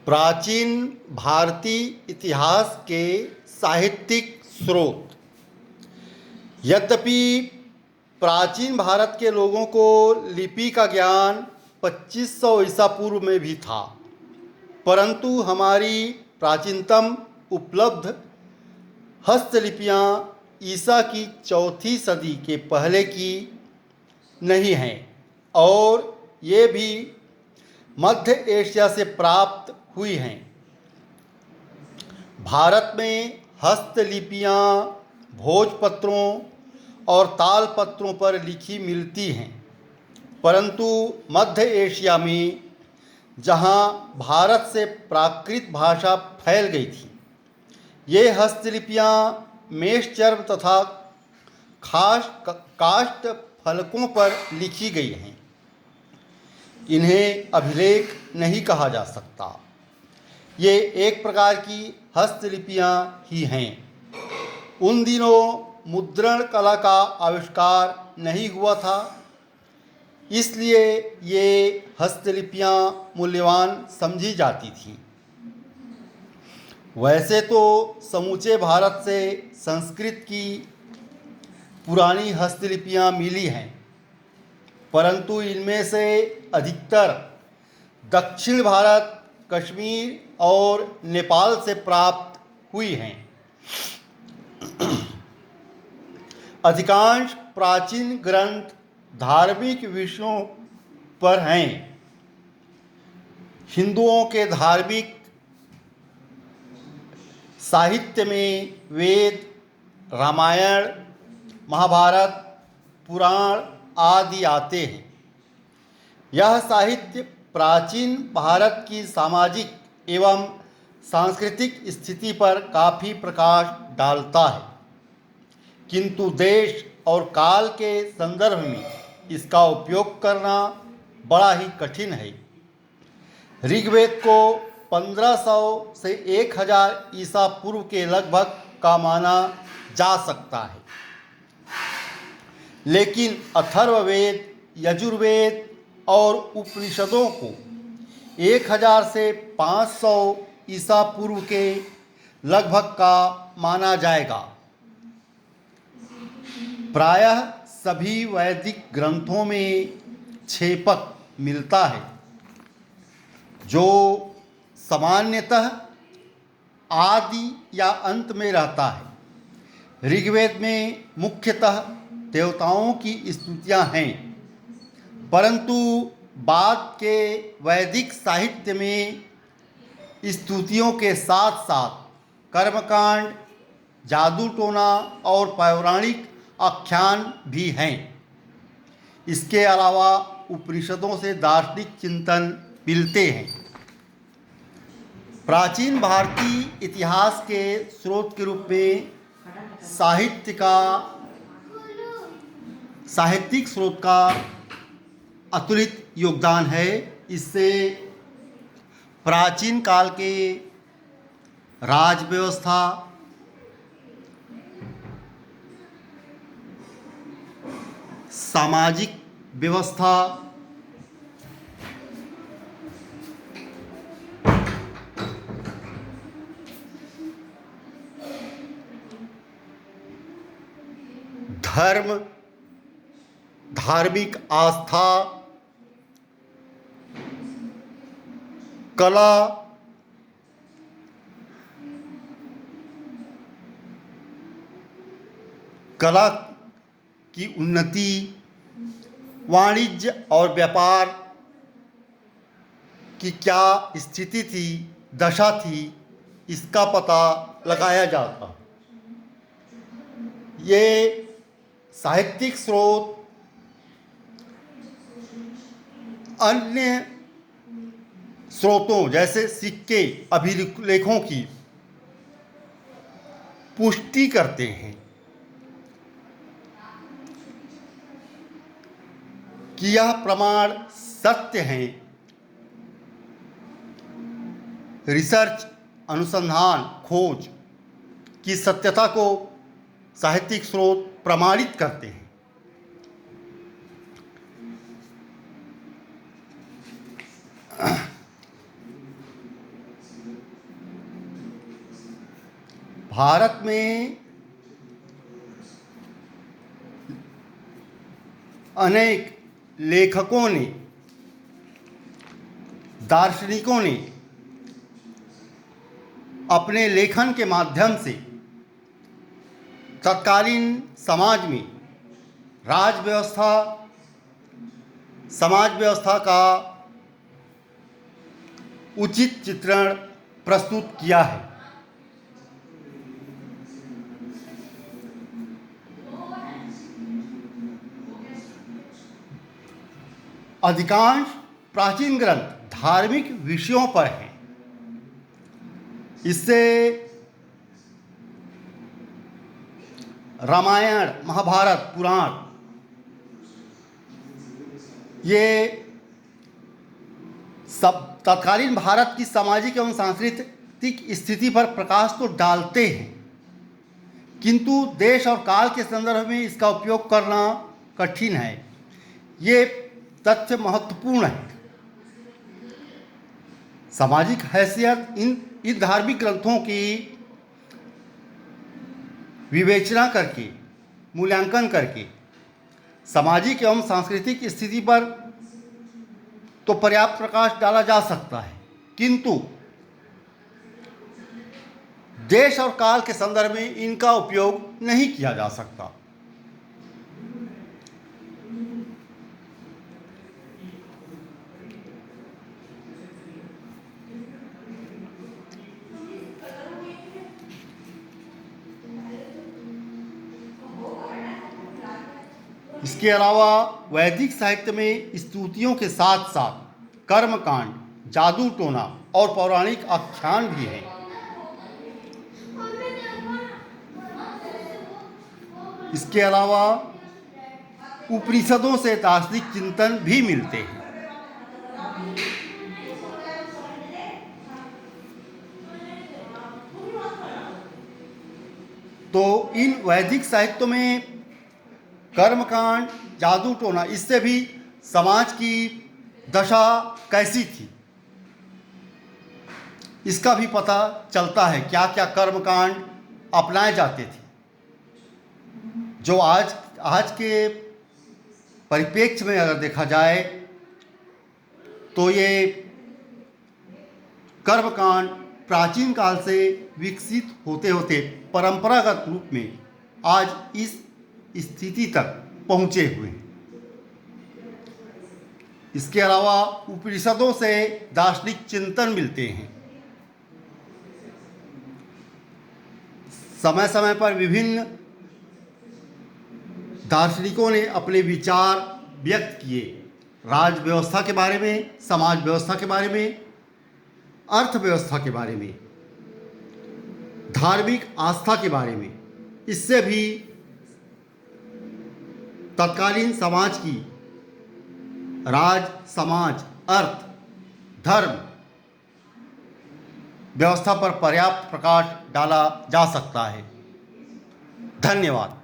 प्राचीन भारतीय इतिहास के साहित्यिक स्रोत। यद्यपि प्राचीन भारत के लोगों को लिपि का ज्ञान 2500 ईसा पूर्व में भी था, परंतु हमारी प्राचीनतम उपलब्ध हस्तलिपियाँ ईसा की चौथी सदी के पहले की नहीं हैं और ये भी मध्य एशिया से प्राप्त हुई हैं। भारत में हस्तलिपियाँ भोजपत्रों और तालपत्रों पर लिखी मिलती हैं, परंतु मध्य एशिया में जहाँ भारत से प्राकृत भाषा फैल गई थी, ये हस्तलिपियाँ मेषचर्म तथा खास काष्ठ फलकों पर लिखी गई हैं। इन्हें अभिलेख नहीं कहा जा सकता। ये एक प्रकार की हस्तलिपियाँ ही हैं। उन दिनों मुद्रण कला का आविष्कार नहीं हुआ था, इसलिए ये हस्तलिपियाँ मूल्यवान समझी जाती थीं। वैसे तो समूचे भारत से संस्कृत की पुरानी हस्तलिपियाँ मिली हैं, परंतु इनमें से अधिकतर दक्षिण भारत, कश्मीर और नेपाल से प्राप्त हुई हैं। अधिकांश प्राचीन ग्रंथ धार्मिक विषयों पर हैं। हिंदुओं के धार्मिक साहित्य में वेद, रामायण, महाभारत, पुराण आदि आते हैं। यह साहित्य प्राचीन भारत की सामाजिक एवं सांस्कृतिक स्थिति पर काफ़ी प्रकाश डालता है, किंतु देश और काल के संदर्भ में इसका उपयोग करना बड़ा ही कठिन है। ऋग्वेद को 1500 से 1000 ईसा पूर्व के लगभग का माना जा सकता है, लेकिन अथर्ववेद, यजुर्वेद और उपनिषदों को 1000 से 500 ईसा पूर्व के लगभग का माना जाएगा। प्रायः सभी वैदिक ग्रंथों में छेपक मिलता है, जो सामान्यतः आदि या अंत में रहता है। ऋग्वेद में मुख्यतः देवताओं की स्तुतियाँ हैं, परंतु बाद के वैदिक साहित्य में स्तुतियों के साथ साथ कर्मकांड, जादू टोना और पौराणिक आख्यान भी हैं। इसके अलावा उपनिषदों से दार्शनिक चिंतन मिलते हैं। प्राचीन भारतीय इतिहास के स्रोत के रूप में साहित्यिक स्रोत का अतुलित योगदान है। इससे प्राचीन काल के राज व्यवस्था, सामाजिक व्यवस्था, धर्म, धार्मिक आस्था, कला, कला की उन्नति, वाणिज्य और व्यापार की क्या स्थिति थी, दशा थी, इसका पता लगाया जाता। ये साहित्यिक स्रोत अन्य स्रोतों जैसे सिक्के, अभिलेखों की पुष्टि करते हैं कि यह प्रमाण सत्य हैं। रिसर्च, अनुसंधान, खोज की सत्यता को साहित्यिक स्रोत प्रमाणित करते हैं। भारत में अनेक लेखकों ने, दार्शनिकों ने अपने लेखन के माध्यम से तत्कालीन समाज में राज व्यवस्था, समाज व्यवस्था का उचित चित्रण प्रस्तुत किया है। अधिकांश प्राचीन ग्रंथ धार्मिक विषयों पर हैं। इससे रामायण, महाभारत, पुराण ये सब तत्कालीन भारत की सामाजिक एवं सांस्कृतिक स्थिति पर प्रकाश तो डालते हैं, किंतु देश और काल के संदर्भ में इसका उपयोग करना कठिन है। ये तथ्य महत्वपूर्ण है। सामाजिक हैसियत इन धार्मिक ग्रंथों की विवेचना करके, मूल्यांकन करके सामाजिक एवं सांस्कृतिक स्थिति पर तो पर्याप्त प्रकाश डाला जा सकता है, किंतु देश और काल के संदर्भ में इनका उपयोग नहीं किया जा सकता। इसके अलावा वैदिक साहित्य में स्तुतियों के साथ साथ कर्मकांड, जादू टोना और पौराणिक आख्यान भी हैं। इसके अलावा उपनिषदों से दार्शनिक चिंतन भी मिलते हैं। तो इन वैदिक साहित्यों में कर्मकांड, जादू टोना, इससे भी समाज की दशा कैसी थी इसका भी पता चलता है। क्या क्या कर्मकांड अपनाए जाते थे जो आज के परिप्रेक्ष्य में अगर देखा जाए तो ये कर्मकांड प्राचीन काल से विकसित होते होते परंपरागत रूप में आज इस स्थिति तक पहुँचे हुए हैं। इसके अलावा उपनिषदों से दार्शनिक चिंतन मिलते हैं। समय समय पर विभिन्न दार्शनिकों ने अपने विचार व्यक्त किए, राज व्यवस्था के बारे में, समाज व्यवस्था के बारे में, अर्थव्यवस्था के बारे में, धार्मिक आस्था के बारे में। इससे भी तत्कालीन समाज की राज, समाज, अर्थ, धर्म व्यवस्था पर पर्याप्त प्रकाश डाला जा सकता है। धन्यवाद।